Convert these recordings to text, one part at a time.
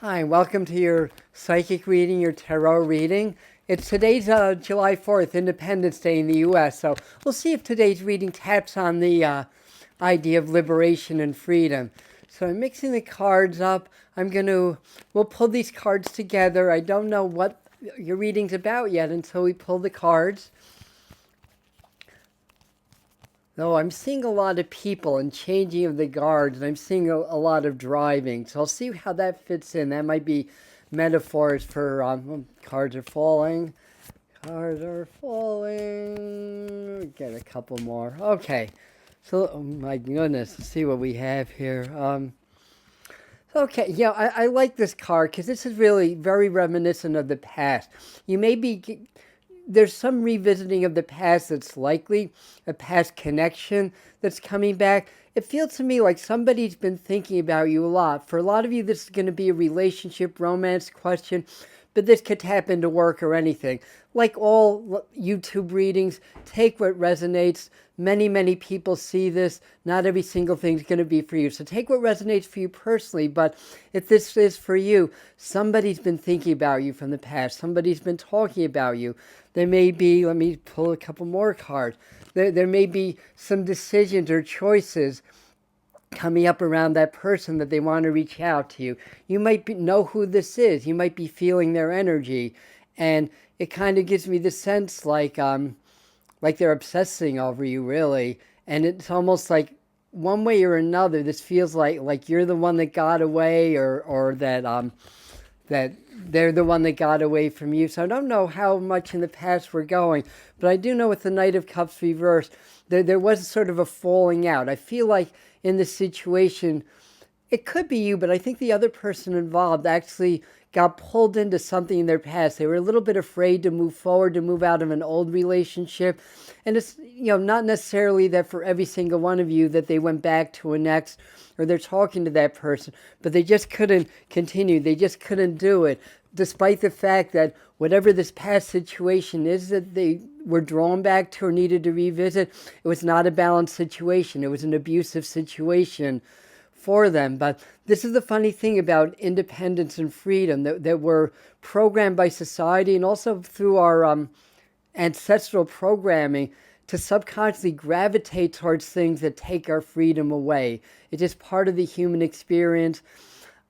Hi, welcome to your psychic reading, your tarot reading. It's today's July 4th, Independence Day in the U.S., so we'll see if today's reading taps on the idea of liberation and freedom. So I'm mixing the cards up. We'll pull these cards together. I don't know what your reading's about yet until we pull the cards. No, I'm seeing a lot of people and changing of the guards, and I'm seeing a lot of driving. So I'll see how that fits in. That might be metaphors for cards are falling. Cards are falling. Get a couple more. Okay. So, oh my goodness, let's see what we have here. Okay, yeah, I like this card because this is really very reminiscent of the past. You may be there's some revisiting of the past that's likely, a past connection that's coming back. It feels to me like somebody's been thinking about you a lot. For a lot of you, this is going to be a relationship, romance question, but this could tap into work or anything. Like all YouTube readings, take what resonates. Many people see this. Not every single thing is going to be for you. So take what resonates for you personally. But if this is for you, somebody's been thinking about you from the past. Somebody's been talking about you. There may be, let me pull a couple more cards. There may be some decisions or choices coming up around that person that they want to reach out to you. You might know who this is. You might be feeling their energy. And it kind of gives me the sense like they're obsessing over you, really. And it's almost like one way or another, this feels like you're the one that got away, or that they're the one that got away from you. So I don't know how much in the past we're going, but I do know with the Knight of Cups reversed, there was sort of a falling out. I feel like in this situation, it could be you, but I think the other person involved actually got pulled into something in their past. They were a little bit afraid to move forward, to move out of an old relationship. And it's, not necessarily that for every single one of you that they went back to an ex or they're talking to that person, but they just couldn't continue. They just couldn't do it, despite the fact that whatever this past situation is that they were drawn back to or needed to revisit, it was not a balanced situation. It was an abusive situation for them. But this is the funny thing about independence and freedom, that we're programmed by society and also through our ancestral programming to subconsciously gravitate towards things that take our freedom away. It's just part of the human experience.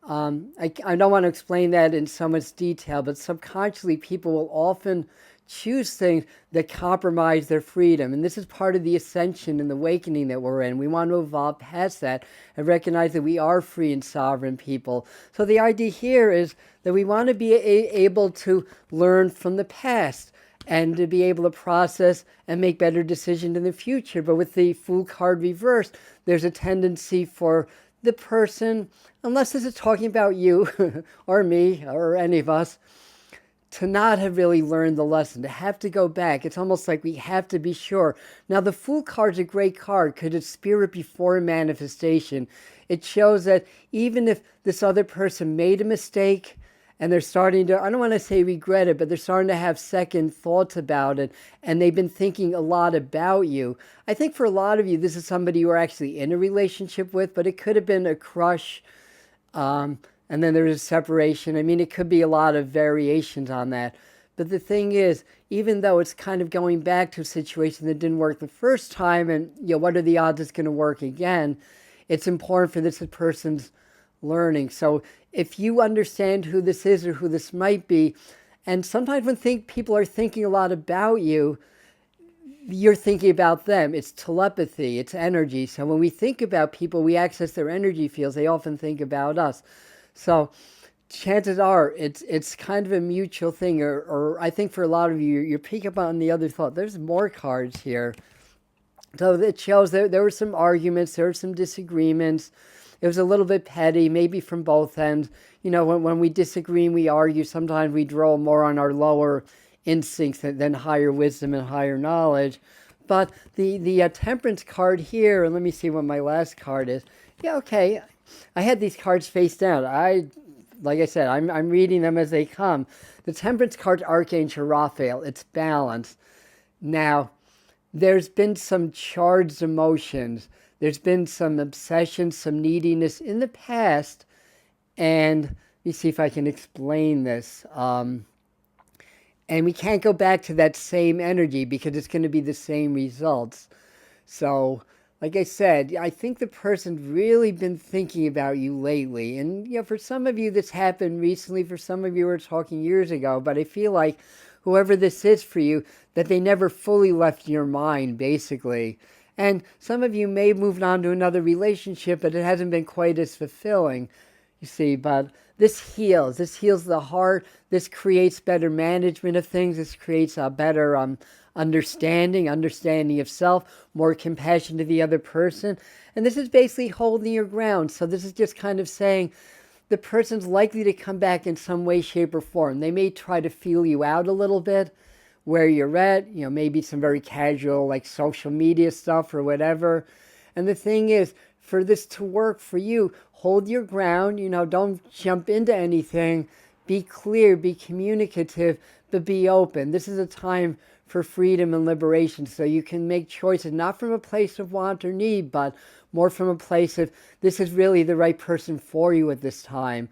I don't want to explain that in so much detail, but subconsciously people will often choose things that compromise their freedom. And this is part of the ascension and the awakening that we're in. We want to evolve past that and recognize that we are free and sovereign people. So the idea here is that we want to be able to learn from the past and to be able to process and make better decisions in the future. But with the Fool card reversed, there's a tendency for the person, unless this is talking about you or me or any of us, to not have really learned the lesson, to have to go back. It's almost like we have to be sure. Now, the Fool card's a great card because it's spirit before manifestation. It shows that even if this other person made a mistake and they're starting to, I don't want to say regret it, but they're starting to have second thoughts about it, and they've been thinking a lot about you. I think for a lot of you, this is somebody you are actually in a relationship with, but it could have been a crush, and then there's a separation. I mean, it could be a lot of variations on that. But the thing is, even though it's kind of going back to a situation that didn't work the first time, and what are the odds it's going to work again, it's important for this person's learning. So if you understand who this is or who this might be, and sometimes when people are thinking a lot about you, you're thinking about them. It's telepathy, it's energy. So when we think about people, we access their energy fields. They often think about us. So chances are it's kind of a mutual thing, or I think for a lot of you, you're picking up on the other thought. There's more cards here. So it shows there were some arguments, there were some disagreements. It was a little bit petty, maybe from both ends. When we disagree and we argue, sometimes we draw more on our lower instincts than higher wisdom and higher knowledge. But the temperance card here, and let me see what my last card is. Yeah, okay. I had these cards face down. Like I said, I'm reading them as they come. The temperance card, Archangel Raphael. It's balance. Now, there's been some charged emotions. There's been some obsession, some neediness in the past. And, me see if I can explain this. And we can't go back to that same energy because it's going to be the same results. So, like I said, I think the person's really been thinking about you lately. And, for some of you, this happened recently. For some of you, we're talking years ago. But I feel like whoever this is for you, that they never fully left your mind, basically. And some of you may have moved on to another relationship, but it hasn't been quite as fulfilling, you see. But this heals. This heals the heart. This creates better management of things. This creates a better understanding of self, more compassion to the other person. And this is basically holding your ground. So this is just kind of saying the person's likely to come back in some way, shape, or form. They may try to feel you out a little bit where you're at, maybe some very casual like social media stuff or whatever. And the thing is, for this to work for you, hold your ground, don't jump into anything. Be clear, be communicative, but be open. This is a time for freedom and liberation, so you can make choices not from a place of want or need, but more from a place of this is really the right person for you at this time.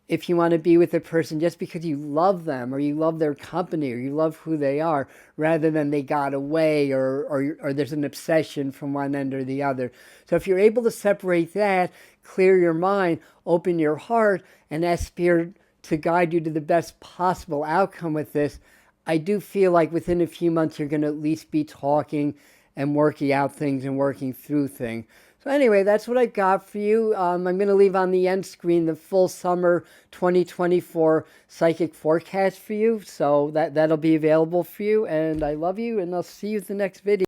If you want to be with a person just because you love them or you love their company or you love who they are, rather than they got away or there's an obsession from one end or the other. So if you're able to separate that, clear your mind, open your heart, and ask Spirit to guide you to the best possible outcome with this, I do feel like within a few months you're going to at least be talking and working out things and working through things. So anyway, that's what I got for you. I'm going to leave on the end screen the full summer 2024 psychic forecast for you. So that'll be available for you. And I love you, and I'll see you in the next video.